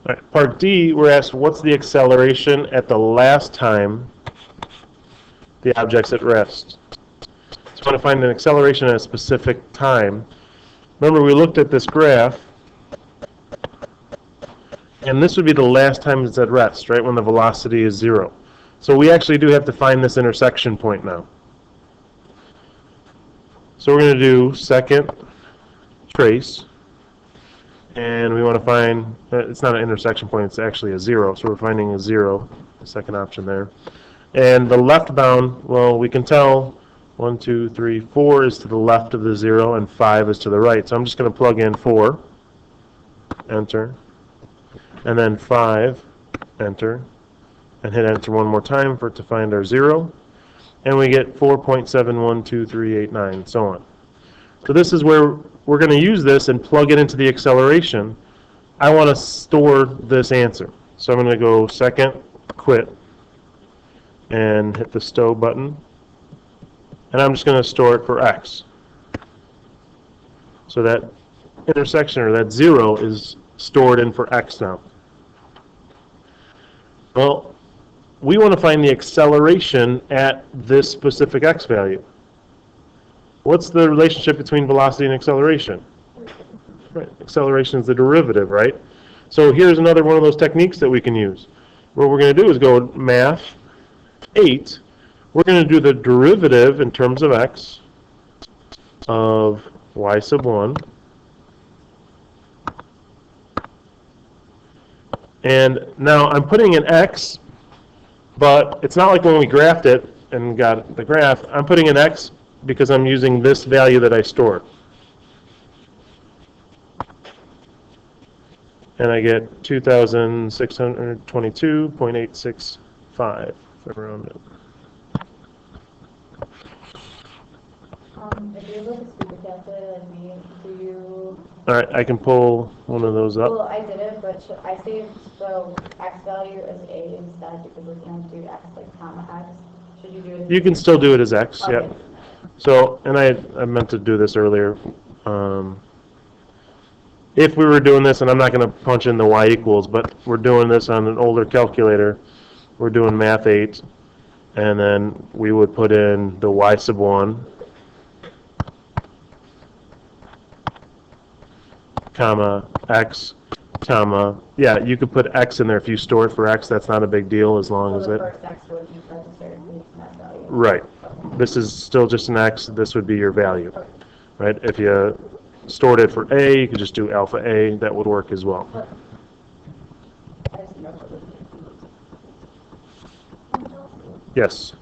All right, part D, we're asked what's the acceleration at the last time the object's at rest. So I want to find an acceleration at a specific time. Remember, we looked at this graph, and this would be the last time it's at rest, right, when the velocity is 0. So we actually do have to find this intersection point now. So we're going to do second trace, and we want to find, it's not an intersection point, it's actually a 0, so we're finding a 0, the second option there. And the left bound, well, we can tell 1, 2, 3, 4 is to the left of the 0, and 5 is to the right. So I'm just going to plug in 4, enter, and then 5, enter, and hit enter one more time for it to find our 0. And we get 4.712389, so on. So this is where we're going to use this and plug it into the acceleration. I want to store this answer. So I'm going to go second, quit, and hit the stow button. And I'm just going to store it for x. So that intersection, or that 0, is stored in for x now. Well, we want to find the acceleration at this specific x value. What's the relationship between velocity and acceleration? Right, acceleration is the derivative, right? So here's another one of those techniques that we can use. What we're going to do is go math 8. We're going to do the derivative in terms of x of y sub 1. And now I'm putting an x, but it's not like when we graphed it and got the graph. I'm putting an x because I'm using this value that I stored. And I get 2,622.865 if I round it. If you're able to speak with calculator like me, do you... All right, I can pull one of those up. Well, I did it, but I saved the x value as a instead because we can't do x like comma x. Should you do it? You can still do it as x, Okay. yep. So, and I meant to do this earlier. If we were doing this, and I'm not going to punch in the y equals, but we're doing this on an older calculator, we're doing math 8, and then we would put in the y sub 1, comma, x, comma, yeah, you could put x in there if you store it for x, that's not a big deal as long as So the it, first x would be necessary to that value. right. This is still just an x, this would be your value, right? If you stored it for a, you could just do alpha a, that would work as well. I just know. Yes.